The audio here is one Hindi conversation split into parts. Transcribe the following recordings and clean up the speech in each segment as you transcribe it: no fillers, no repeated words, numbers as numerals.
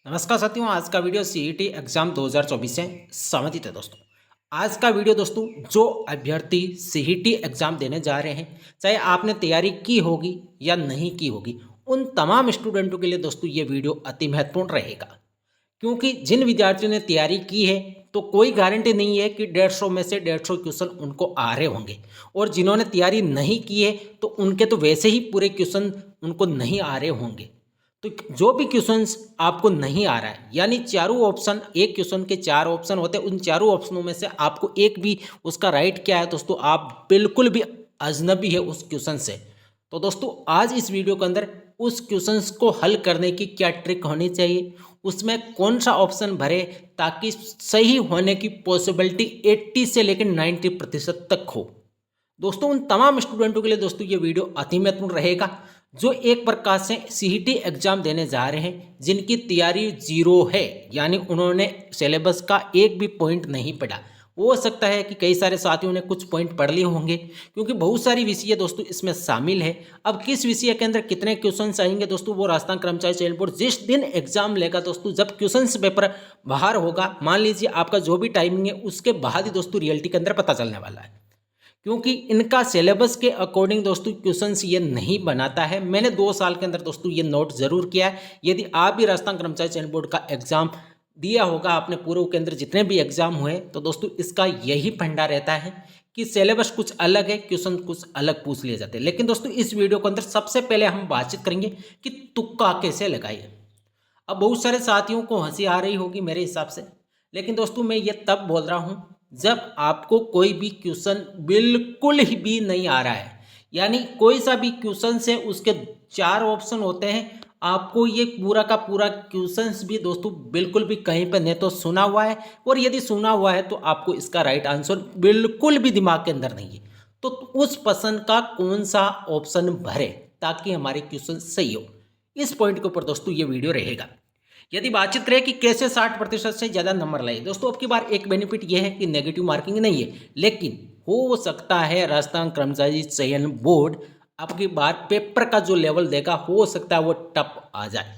नमस्कार साथियों, आज का वीडियो सीईटी एग्जाम 2024 से संबंधित है दोस्तों। आज का वीडियो दोस्तों, जो अभ्यर्थी सीईटी एग्जाम देने जा रहे हैं, चाहे आपने तैयारी की होगी या नहीं की होगी, उन तमाम स्टूडेंटों के लिए दोस्तों ये वीडियो अति महत्वपूर्ण रहेगा। क्योंकि जिन विद्यार्थियों ने तैयारी की है तो कोई गारंटी नहीं है कि 150 में से 150 क्वेश्चन उनको आ रहे होंगे, और जिन्होंने तैयारी नहीं की है तो उनके तो वैसे ही पूरे क्वेश्चन उनको नहीं आ रहे होंगे। तो जो भी क्वेश्चंस आपको नहीं आ रहा है, यानी चारों ऑप्शन, एक क्वेश्चन के चार ऑप्शन होते हैं, उन चारों ऑप्शनों में से आपको एक भी उसका राइट क्या है दोस्तों, आप बिल्कुल भी अजनबी है उस क्वेश्चन से। तो दोस्तों आज इस वीडियो के अंदर उस क्वेश्चंस को हल करने की क्या ट्रिक होनी चाहिए, उसमें कौन सा ऑप्शन भरे ताकि सही होने की पॉसिबिलिटी 80 से लेकर 90% तक हो। दोस्तों उन तमाम स्टूडेंटों के लिए दोस्तों ये वीडियो अति महत्वपूर्ण रहेगा जो एक प्रकार से सीईटी एग्जाम देने जा रहे हैं, जिनकी तैयारी जीरो है, यानी उन्होंने सिलेबस का एक भी पॉइंट नहीं पढ़ा। हो सकता है कि कई सारे साथियों ने कुछ पॉइंट पढ़ लिए होंगे, क्योंकि बहुत सारी विषय दोस्तों इसमें शामिल है। अब किस विषय के अंदर कितने क्वेश्चन आएंगे दोस्तों, वो राजस्थान कर्मचारी चयन बोर्ड जिस दिन एग्जाम लेगा दोस्तों, जब क्वेश्चन पेपर बाहर होगा, मान लीजिए आपका जो भी टाइमिंग है, उसके बाद ही दोस्तों रियलिटी के अंदर पता चलने वाला है। क्योंकि इनका सिलेबस के अकॉर्डिंग दोस्तों क्वेश्चंस ये नहीं बनाता है। मैंने 2 साल के अंदर दोस्तों ये नोट जरूर किया है। यदि आप भी राजस्थान कर्मचारी चयन बोर्ड का एग्जाम दिया होगा, आपने पूर्व के अंदर जितने भी एग्जाम हुए, तो दोस्तों इसका यही फंडा रहता है कि सिलेबस कुछ अलग है, क्वेश्चन कुछ अलग पूछ लिए जाते हैं। लेकिन दोस्तों इस वीडियो के अंदर सबसे पहले हम बातचीत करेंगे कि तुक्का कैसे लगाइए। अब बहुत सारे साथियों को हंसी आ रही होगी मेरे हिसाब से, लेकिन दोस्तों मैं ये तब बोल रहा हूँ जब आपको कोई भी क्वेश्चन बिल्कुल ही भी नहीं आ रहा है, यानी कोई सा भी क्वेश्चन से उसके 4 ऑप्शन होते हैं, आपको ये पूरा का पूरा क्वेश्चंस भी दोस्तों बिल्कुल भी कहीं पर नहीं तो सुना हुआ है, और यदि सुना हुआ है तो आपको इसका राइट आंसर बिल्कुल भी दिमाग के अंदर नहीं है, तो उस पसंद का कौन सा ऑप्शन भरे ताकि हमारे क्वेश्चन सही हो। इस पॉइंट के ऊपर दोस्तों ये वीडियो रहेगा। यदि बातचीत करें कि कैसे 60% से ज़्यादा नंबर लाए, दोस्तों अब की बार एक बेनिफिट यह है कि नेगेटिव मार्किंग नहीं है, लेकिन हो सकता है राजस्थान कर्मचारी चयन बोर्ड अब की बार पेपर का जो लेवल देगा, हो सकता है वो टफ आ जाए।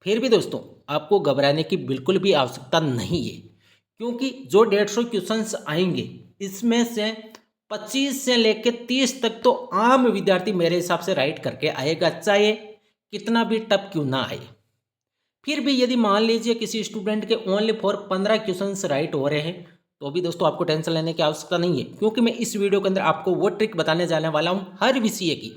फिर भी दोस्तों आपको घबराने की बिल्कुल भी आवश्यकता नहीं है, क्योंकि जो 150 क्वेश्चंस आएंगे, इसमें से 25 से लेकर 30 तक तो आम विद्यार्थी मेरे हिसाब से राइट करके आएगा, चाहे कितना भी टफ क्यों ना आए। फिर भी यदि मान लीजिए किसी स्टूडेंट के ओनली फॉर 15 क्वेश्चंस राइट हो रहे हैं, तो भी दोस्तों आपको टेंशन लेने की आवश्यकता नहीं है, क्योंकि मैं इस वीडियो के अंदर आपको वो ट्रिक बताने जाने वाला हूँ हर विषय की।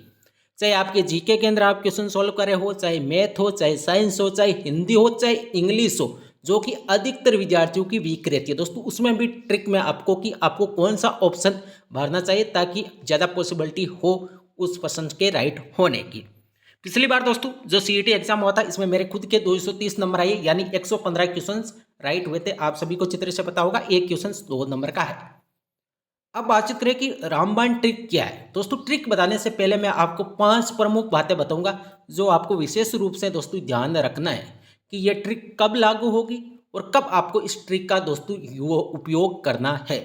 चाहे आपके जीके के अंदर आप क्वेश्चन सॉल्व करे हो, चाहे मैथ हो, चाहे साइंस हो, चाहे हिंदी हो, चाहे इंग्लिश हो, जो कि अधिकतर विद्यार्थियों की वीक रहती है दोस्तों, उसमें भी ट्रिक में आपको कि आपको कौन सा ऑप्शन भरना चाहिए ताकि ज़्यादा पॉसिबिलिटी हो उस पसंद के राइट होने की। पिछली बार दोस्तों जो सीईटी एग्जाम हुआ था, इसमें मेरे खुद के 230 नंबर आए, यानी 115 क्वेश्चंस राइट हुए थे। आप सभी को चित्र से पता होगा, एक क्वेश्चन 2 नंबर का है। अब बातचीत करें कि रामबाण ट्रिक क्या है। दोस्तों ट्रिक बताने से पहले मैं आपको 5 प्रमुख बातें बताऊंगा जो आपको विशेष रूप से दोस्तों ध्यान रखना है कि यह ट्रिक कब लागू होगी और कब आपको इस ट्रिक का दोस्तों उपयोग करना है।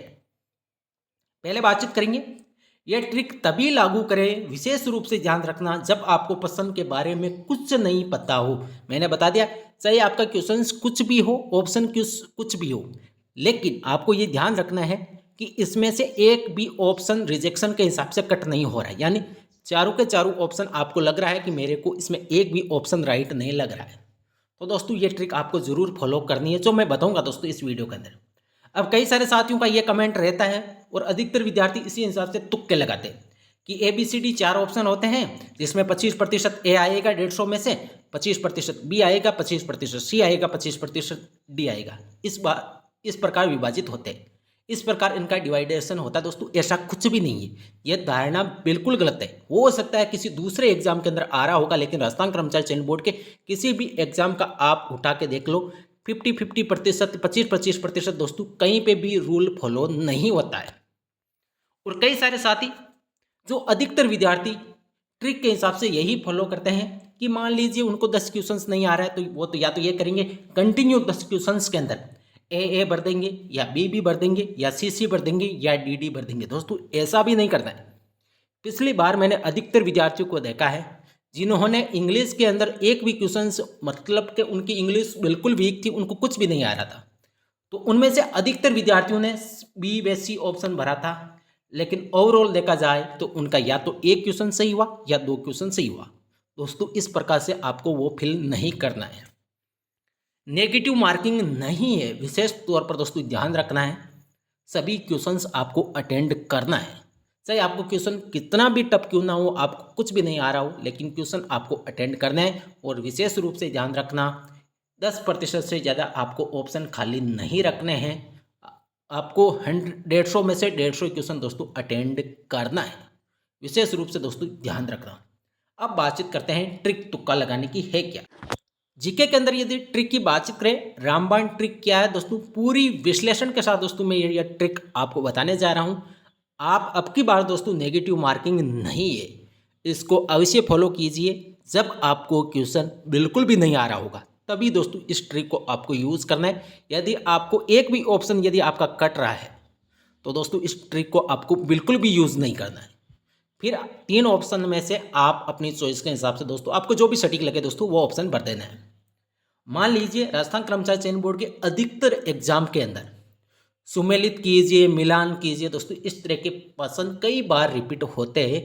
पहले बातचीत करेंगे, यह ट्रिक तभी लागू करें, विशेष रूप से ध्यान रखना जब आपको पसंद के बारे में कुछ नहीं पता हो। मैंने बता दिया, चाहे आपका क्वेश्चन कुछ भी हो, ऑप्शन कुछ भी हो, लेकिन आपको ये ध्यान रखना है कि इसमें से एक भी ऑप्शन रिजेक्शन के हिसाब से कट नहीं हो रहा है, यानी चारों के चारों ऑप्शन आपको लग रहा है कि मेरे को इसमें एक भी ऑप्शन राइट नहीं लग रहा है। तो दोस्तों ये ट्रिक आपको जरूर फॉलो करनी है, जो मैं बताऊंगा दोस्तों इस वीडियो के अंदर। अब कई सारे साथियों का ये कमेंट रहता है और अधिकतर विद्यार्थी इसी हिसाब से तुक्के लगाते हैं कि ABCD 4 ऑप्शन होते हैं, जिसमें 25% ए आएगा 150 में से, 25% बी आएगा, 25% सी आएगा, 25% डी आएगा। इस प्रकार विभाजित होते हैं, इस प्रकार इनका डिवाइडेशन होता है दोस्तों। ऐसा कुछ भी नहीं है, यह धारणा बिल्कुल गलत है। हो सकता है किसी दूसरे एग्जाम के अंदर आ रहा होगा, लेकिन राजस्थान कर्मचारी चयन बोर्ड के किसी भी एग्जाम का आप उठा के देख लो, 50-50%, 25-25% दोस्तों कहीं पे भी रूल फॉलो नहीं होता है। और कई सारे साथी, जो अधिकतर विद्यार्थी ट्रिक के हिसाब से यही फॉलो करते हैं कि मान लीजिए उनको 10 क्वेश्चंस नहीं आ रहा है, तो वो तो या तो ये करेंगे कंटिन्यू 10 क्वेश्चंस के अंदर ए भर देंगे, या बी भर देंगे, या सी भर देंगे, या डी भर देंगे। दोस्तों ऐसा भी नहीं करना है। पिछली बार मैंने अधिकतर विद्यार्थियों को देखा है जिन्होंने इंग्लिश के अंदर एक भी क्वेश्चंस मतलब कि उनकी इंग्लिश बिल्कुल वीक थी, उनको कुछ भी नहीं आ रहा था, तो उनमें से अधिकतर विद्यार्थियों ने बी व सी ऑप्शन भरा था। लेकिन ओवरऑल देखा जाए तो उनका या तो एक क्वेश्चन सही हुआ या दो क्वेश्चन सही हुआ। दोस्तों इस प्रकार से आपको वो फिल नहीं करना है। नेगेटिव मार्किंग नहीं है, विशेष तौर पर दोस्तों ध्यान रखना है, सभी क्वेश्चंस आपको अटेंड करना है। चाहे आपको क्वेश्चन कितना भी टफ क्यों ना हो, आपको कुछ भी नहीं आ रहा हो, लेकिन क्वेश्चन आपको अटेंड करना है। और विशेष रूप से ध्यान रखना, 10% से ज़्यादा आपको ऑप्शन खाली नहीं रखने हैं। आपको 150 में से 150 क्वेश्चन दोस्तों अटेंड करना है, विशेष रूप से दोस्तों ध्यान रखना। अब बातचीत करते हैं ट्रिक तुक्का लगाने की है क्या। जीके के अंदर यदि ट्रिक की बातचीत करें, रामबाण ट्रिक क्या है दोस्तों, पूरी विश्लेषण के साथ दोस्तों मैं ये ट्रिक आपको बताने जा रहा हूँ। आप अब की बार दोस्तों नेगेटिव मार्किंग नहीं है, इसको अवश्य फॉलो कीजिए। जब आपको क्वेश्चन बिल्कुल भी नहीं आ रहा होगा तभी दोस्तों इस ट्रिक को आपको यूज़ करना है। यदि आपको एक भी ऑप्शन यदि आपका कट रहा है तो दोस्तों इस ट्रिक को आपको बिल्कुल भी यूज़ नहीं करना है। फिर 3 ऑप्शन में से आप अपनी चॉइस के हिसाब से दोस्तों आपको जो भी सटीक लगे दोस्तों वो ऑप्शन भर देना है। मान लीजिए राजस्थान कर्मचारी चयन बोर्ड के अधिकतर एग्जाम के अंदर सुमेलित कीजिए, मिलान कीजिए दोस्तों, इस तरह के क्वेश्चन कई बार रिपीट होते हैं।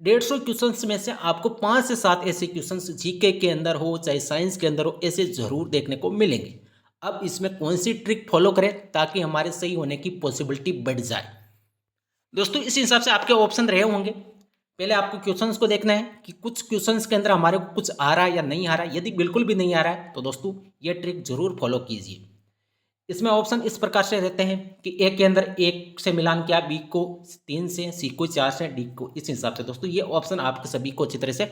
150 क्वेश्चंस में से आपको 5 से 7 ऐसे क्वेश्चंस जीके के अंदर हो चाहे साइंस के अंदर हो, ऐसे जरूर देखने को मिलेंगे। अब इसमें कौन सी ट्रिक फॉलो करें ताकि हमारे सही होने की पॉसिबिलिटी बढ़ जाए। दोस्तों इस हिसाब से आपके ऑप्शन रहे होंगे। पहले आपको क्वेश्चंस को देखना है कि कुछ क्वेश्चंस के अंदर हमारे को कुछ आ रहा है या नहीं आ रहा है। यदि बिल्कुल भी नहीं आ रहा है तो दोस्तों ये ट्रिक जरूर फॉलो कीजिए। इसमें ऑप्शन इस प्रकार से रहते हैं कि ए के अंदर 1 से मिलान किया, बी को 3 से, सी को 4 से, डी को। इस हिसाब से दोस्तों ये ऑप्शन आपके सभी को अच्छी तरह से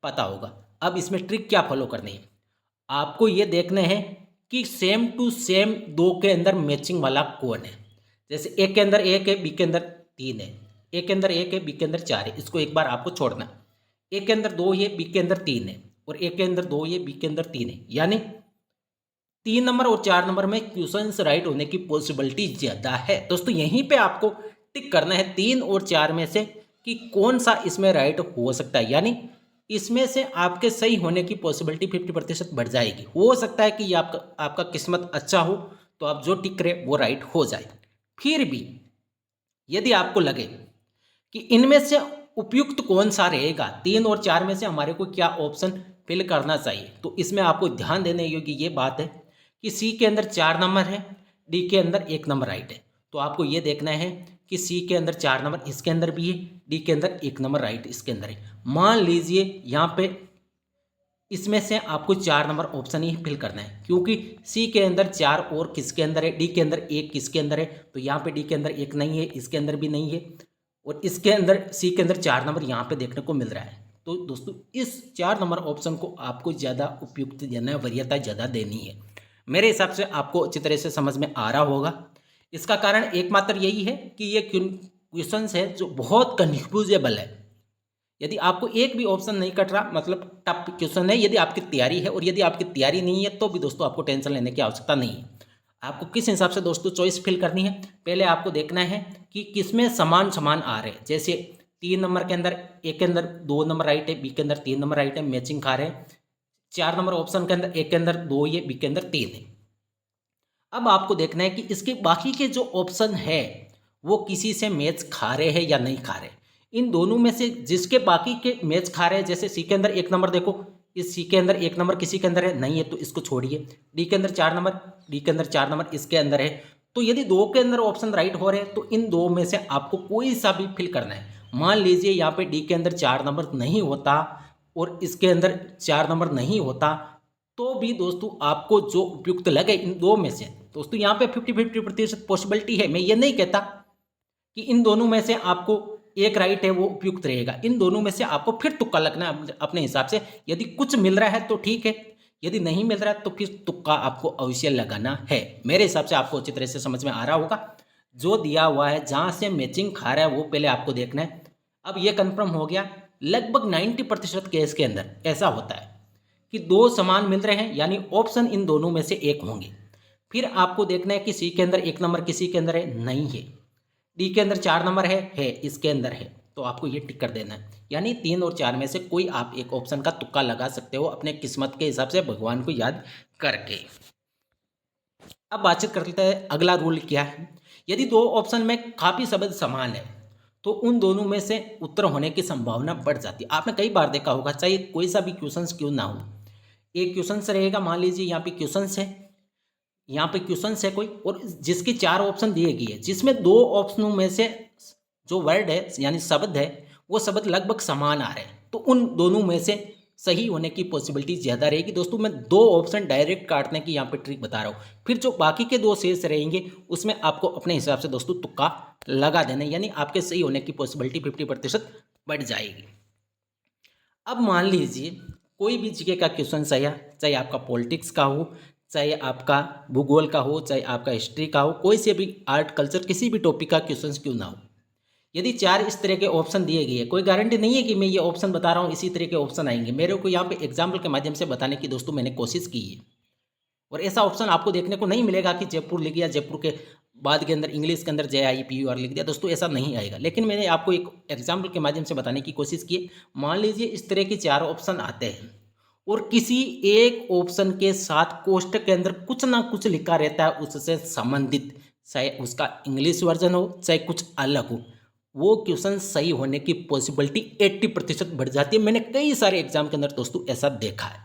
पता होगा। अब इसमें ट्रिक क्या फॉलो करनी है, आपको ये देखने हैं कि सेम टू सेम 2 के अंदर मैचिंग वाला कौन है। जैसे ए के अंदर 1 है, बी के अंदर 3 है, ए के अंदर 1 है, बी के अंदर 4 है, इसको एक बार आपको छोड़ना। ए के अंदर 2 है, बी के अंदर 3 है, और ए के अंदर 2 है, बी के अंदर 3 है, यानी 3 नंबर और 4 नंबर में क्वेश्चंस राइट होने की पॉसिबिलिटी ज़्यादा है। दोस्तों यहीं पे आपको टिक करना है 3 और 4 में से कि कौन सा इसमें राइट हो सकता है, यानी इसमें से आपके सही होने की पॉसिबिलिटी 50% बढ़ जाएगी। हो सकता है कि ये आपका किस्मत अच्छा हो तो आप जो टिक करें वो राइट हो जाए। फिर भी यदि आपको लगे कि इनमें से उपयुक्त कौन सा रहेगा, 3 और 4 में से हमारे को क्या ऑप्शन फिल करना चाहिए, तो इसमें आपको ध्यान देने योग्य ये बात है कि सी के अंदर 4 नंबर है, डी के अंदर 1 नंबर राइट है। तो आपको ये देखना है कि सी के अंदर 4 नंबर इसके अंदर भी है, डी के अंदर 1 नंबर राइट इसके अंदर है। मान लीजिए यहाँ पे इसमें से आपको 4 नंबर ऑप्शन ही फिल करना है, क्योंकि सी के अंदर 4 और किसके अंदर है, डी के अंदर 1 किसके अंदर है, तो यहाँ पे डी के अंदर 1 नहीं है, इसके अंदर भी नहीं है, और इसके अंदर सी के अंदर 4 नंबर यहाँ पे देखने को मिल रहा है। तो दोस्तों इस 4 नंबर ऑप्शन को आपको ज़्यादा उपयुक्त देना, वरीयता ज़्यादा देनी है। मेरे हिसाब से आपको अच्छी तरह से समझ में आ रहा होगा। इसका कारण एकमात्र यही है कि ये क्वेश्चन है जो बहुत कन्फ्यूजेबल है। यदि आपको एक भी ऑप्शन नहीं कट रहा मतलब टफ क्वेश्चन है, यदि आपकी तैयारी है, और यदि आपकी तैयारी नहीं है तो भी दोस्तों आपको टेंशन लेने की आवश्यकता नहीं है। आपको किस हिसाब से दोस्तों चॉइस फिल करनी है, पहले आपको देखना है कि किसमें समान समान आ रहे हैं। जैसे 3 नंबर के अंदर ए के अंदर 2 नंबर राइट है, बी के अंदर 3 नंबर राइट है, मैचिंग खा रहे हैं। 4 नंबर ऑप्शन के अंदर ए के अंदर 2 है, बी के अंदर 3 है। अब आपको देखना है कि इसके बाकी के जो ऑप्शन है वो किसी से मैच खा रहे हैं या नहीं खा रहे। इन दोनों में से जिसके बाकी के मैच खा रहे हैं, जैसे सी के अंदर 1 नंबर देखो, इस सी के अंदर 1 नंबर किसी के अंदर है नहीं है तो इसको छोड़िए। डी के अंदर 4 नंबर, डी के अंदर 4 नंबर इसके अंदर है, तो यदि 2 के अंदर ऑप्शन राइट हो रहे हैं तो इन 2 में से आपको कोई सा भी फिल करना है। मान लीजिए यहाँ पे डी के अंदर 4 नंबर नहीं होता और इसके अंदर 4 नंबर नहीं होता, तो भी दोस्तों आपको जो उपयुक्त लगे इन 2 में से, दोस्तों यहाँ पे 50-50% पॉसिबिलिटी है। मैं ये नहीं कहता कि इन दोनों में से आपको एक राइट है वो उपयुक्त रहेगा, इन दोनों में से आपको फिर तुक्का लगना है अपने हिसाब से। यदि कुछ मिल रहा है तो ठीक है, यदि नहीं मिल रहा है तो फिर तुक्का आपको अवश्य लगाना है। मेरे हिसाब से आपको अच्छी तरह से समझ में आ रहा होगा। जो दिया हुआ है जहाँ से मैचिंग खा रहा है वो पहले आपको देखना है। अब ये कन्फर्म हो गया, लगभग 90% केस के अंदर ऐसा होता है कि 2 समान मिल रहे हैं, यानी ऑप्शन इन दोनों में से एक होंगे। फिर आपको देखना है कि सी के अंदर 1 नंबर किसी के अंदर है नहीं है, डी के अंदर 4 नंबर है इसके अंदर है, तो आपको ये टिक कर देना है। यानी 3 और 4 में से कोई आप एक ऑप्शन का तुक्का लगा सकते हो अपने किस्मत के हिसाब से भगवान को याद करके। अब बातचीत कर लेते हैं अगला रूल क्या है। यदि दो ऑप्शन में काफ़ी शब्द समान है तो उन दोनों में से उत्तर होने की संभावना बढ़ जाती है। आपने कई बार देखा होगा, चाहे कोई सा भी क्वेश्चंस क्यों ना हो, एक क्वेश्चंस रहेगा, मान लीजिए यहाँ पे क्वेश्चंस है, यहाँ पे क्वेश्चंस है कोई, और जिसके 4 ऑप्शन दिए गए हैं, जिसमें 2 ऑप्शनों में से जो वर्ड है यानी शब्द है वो शब्द लगभग समान आ रहे हैं, तो उन दोनों में से सही होने की पॉसिबिलिटी ज़्यादा रहेगी। दोस्तों मैं 2 ऑप्शन डायरेक्ट काटने की यहाँ पे ट्रिक बता रहा हूँ। फिर जो बाकी के 2 शेष रहेंगे उसमें आपको अपने हिसाब से दोस्तों तुक्का लगा देना, यानी आपके सही होने की पॉसिबिलिटी 50% बढ़ जाएगी। अब मान लीजिए कोई भी जीके का क्वेश्चन आया, चाहे आपका पॉलिटिक्स का हो, चाहे आपका भूगोल का हो, चाहे आपका हिस्ट्री का हो, कोई से भी आर्ट कल्चर किसी भी टॉपिक का क्वेश्चन क्यों ना हो, यदि 4 इस तरह के ऑप्शन दिए गए हैं, कोई गारंटी नहीं है कि मैं ये ऑप्शन बता रहा हूँ इसी तरह के ऑप्शन आएंगे, मेरे को यहाँ पे एग्जाम्पल के माध्यम से बताने की दोस्तों मैंने कोशिश की है। और ऐसा ऑप्शन आपको देखने को नहीं मिलेगा कि जयपुर लिख दिया, जयपुर के बाद के अंदर इंग्लिश के अंदर JIPUR लिख दिया, दोस्तों ऐसा नहीं आएगा। लेकिन मैंने आपको एक एग्जाम्पल के माध्यम से बताने की कोशिश की है। मान लीजिए इस तरह के 4 ऑप्शन आते हैं और किसी एक ऑप्शन के साथ कोष्टक के अंदर कुछ ना कुछ लिखा रहता है उससे संबंधित, चाहे उसका इंग्लिश वर्जन हो चाहे कुछ अलग हो, वो क्वेश्चन सही होने की पॉसिबिलिटी 80% बढ़ जाती है। मैंने कई सारे एग्जाम के अंदर दोस्तों ऐसा देखा है।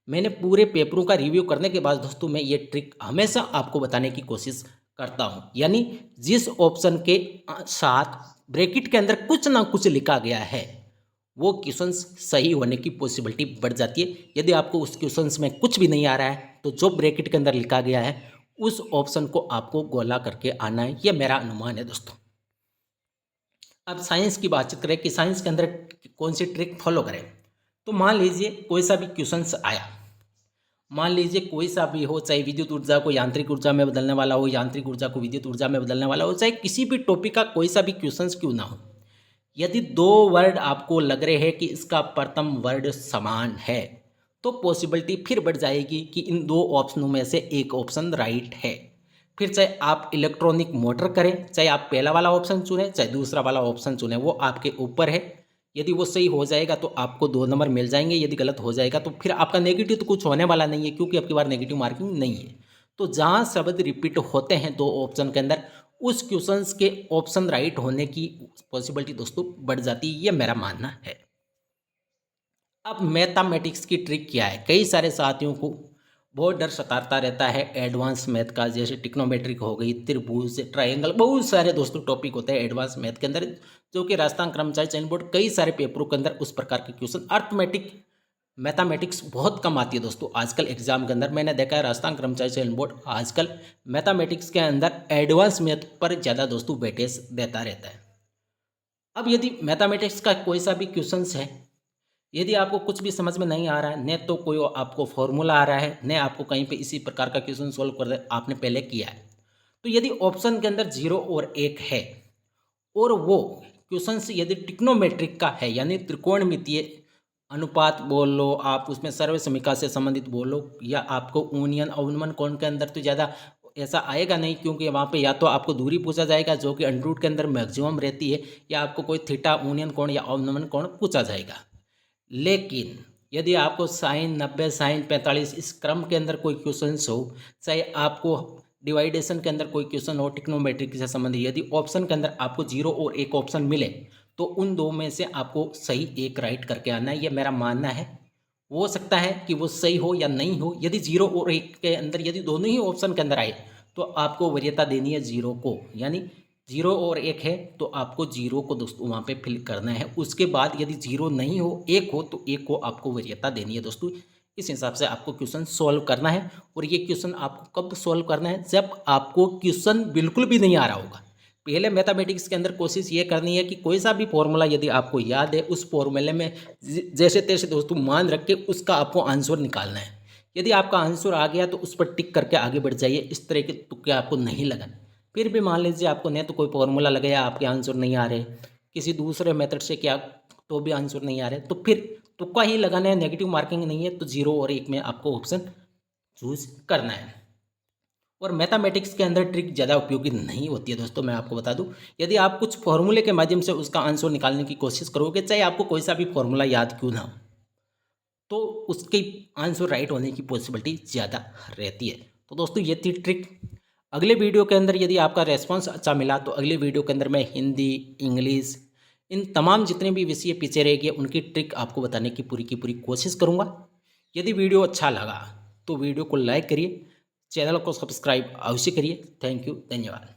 मैंने पूरे पेपरों का रिव्यू करने के बाद दोस्तों मैं ये ट्रिक हमेशा आपको बताने की कोशिश करता हूँ, यानी जिस ऑप्शन के साथ ब्रैकेट के अंदर कुछ ना कुछ लिखा गया है वो क्वेश्चन सही होने की पॉसिबिलिटी बढ़ जाती है। यदि आपको उस क्वेश्चन में कुछ भी नहीं आ रहा है तो जो ब्रैकेट के अंदर लिखा गया है उस ऑप्शन को आपको गोला करके आना है, यह मेरा अनुमान है दोस्तों। अब साइंस की बातचीत करें कि साइंस के अंदर कौन सी ट्रिक फॉलो करें, तो मान लीजिए कोई सा भी क्वेश्चन आया, मान लीजिए कोई सा भी हो, चाहे विद्युत ऊर्जा को यांत्रिक ऊर्जा में बदलने वाला हो, यांत्रिक ऊर्जा को विद्युत ऊर्जा में बदलने वाला हो, चाहे किसी भी टॉपिक का कोई सा भी क्वेश्चन क्यों ना हो, यदि 2 वर्ड आपको लग रहे हैं कि इसका प्रथम वर्ड समान है तो पॉसिबिलिटी फिर बढ़ जाएगी कि इन 2 ऑप्शनों में से एक ऑप्शन राइट है। फिर चाहे आप इलेक्ट्रॉनिक मोटर करें, चाहे आप पहला वाला ऑप्शन चुनें चाहे दूसरा वाला ऑप्शन चुनें, वो आपके ऊपर है। यदि वो सही हो जाएगा तो आपको 2 नंबर मिल जाएंगे, यदि गलत हो जाएगा तो फिर आपका नेगेटिव तो कुछ होने वाला नहीं है, क्योंकि आपकी बार नेगेटिव मार्किंग नहीं है। तो जहाँ शब्द रिपीट होते हैं 2 ऑप्शन के अंदर उस क्वेश्चंस के ऑप्शन राइट होने की पॉसिबिलिटी दोस्तों बढ़ जाती है, ये मेरा मानना है। अब मैथमेटिक्स की ट्रिक क्या है, कई सारे साथियों को बहुत डर सताता रहता है एडवांस मैथ का, जैसे टिक्नोमेट्रिक हो गई, त्रिभुज, ट्रायंगल, बहुत सारे दोस्तों टॉपिक होते हैं एडवांस मैथ के अंदर, जो कि राजस्थान कर्मचारी चयन बोर्ड कई सारे पेपरों के अंदर उस प्रकार के क्वेश्चन अर्थमेटिक मैथमेटिक्स बहुत कम आती है दोस्तों आजकल एग्जाम के अंदर। मैंने देखा है राजस्थान कर्मचारी चयन बोर्ड आजकल मैथमेटिक्स के अंदर एडवांस मैथ पर ज़्यादा दोस्तों वेटेज देता रहता है। अब यदि मैथमेटिक्स का कोई सा भी क्वेश्चन है, यदि आपको कुछ भी समझ में नहीं आ रहा है, न तो कोई आपको फॉर्मूला आ रहा है, न आपको कहीं पे इसी प्रकार का क्वेश्चन सोल्व कर आपने पहले किया है, तो यदि ऑप्शन के अंदर 0 और 1 है और वो क्वेश्चन यदि टिक्नोमेट्रिक का है, यानी त्रिकोणमितीय अनुपात बोल लो आप, उसमें सर्व समीकरण से संबंधित बोलो, या आपको यूनियन अवनमन कोण के अंदर तो ज़्यादा ऐसा आएगा नहीं, क्योंकि वहाँ पे या तो आपको दूरी पूछा जाएगा जो कि अंडर रूट के अंदर मैक्सिमम रहती है, या आपको कोई थीटा यूनियन कोण या अवनमन कोण पूछा जाएगा। लेकिन यदि आपको साइन 90 साइन 45 इस क्रम के अंदर कोई क्वेश्चन हो, चाहे आपको डिवाइडेशन के अंदर कोई क्वेश्चन हो टिक्नोमेट्रिक से संबंधित, यदि ऑप्शन के अंदर आपको 0 और 1 ऑप्शन मिले तो उन 2 में से आपको सही एक राइट करके आना है, ये मेरा मानना है। हो सकता है कि वो सही हो या नहीं हो, यदि 0 और 1 के अंदर यदि दोनों ही ऑप्शन के अंदर आए तो आपको वरीयता देनी है 0 को, यानी 0 और 1 है तो आपको 0 को दोस्तों वहाँ पे फिल करना है। उसके बाद यदि 0 नहीं हो 1 हो तो 1 को आपको वरीयता देनी है दोस्तों। इस हिसाब से आपको क्वेश्चन सॉल्व करना है, और ये क्वेश्चन आपको कब सॉल्व करना है, जब आपको क्वेश्चन बिल्कुल भी नहीं आ रहा होगा। पहले मैथमेटिक्स के अंदर कोशिश ये करनी है कि कोई सा भी फॉर्मूला यदि आपको याद है उस फॉर्मूले में जैसे तैसे दोस्तों मान रख के उसका आपको आंसर निकालना है। यदि आपका आंसर आ गया तो उस पर टिक करके आगे बढ़ जाइए, इस तरह के तुक्के आपको नहीं लगाने। फिर भी मान लीजिए आपको नहीं तो कोई फॉर्मूला लगे या आपके आंसर नहीं आ रहे, किसी दूसरे मेथड से क्या तो भी आंसर नहीं आ रहे, तो फिर तुक्का ही लगाना है, नेगेटिव मार्किंग नहीं है, तो 0 और 1 में आपको ऑप्शन चूज करना है। और मैथमेटिक्स के अंदर ट्रिक ज़्यादा उपयोगी नहीं होती है दोस्तों। मैं आपको बता दूं, यदि आप कुछ फॉर्मूले के माध्यम से उसका आंसर निकालने की कोशिश करोगे, चाहे आपको कोई सा भी फॉर्मूला याद क्यों ना हो, तो उसके आंसर राइट होने की पॉसिबिलिटी ज़्यादा रहती है। तो दोस्तों ये थी ट्रिक। अगले वीडियो के अंदर यदि आपका रेस्पॉन्स अच्छा मिला तो अगले वीडियो के अंदर मैं हिंदी, इंग्लिश, इन तमाम जितने भी विषय पीछे रह गए उनकी ट्रिक आपको बताने की पूरी कोशिश करूँगा। यदि वीडियो अच्छा लगा तो वीडियो को लाइक करिए, चैनल को सब्सक्राइब अवश्य करिए। थैंक यू, धन्यवाद।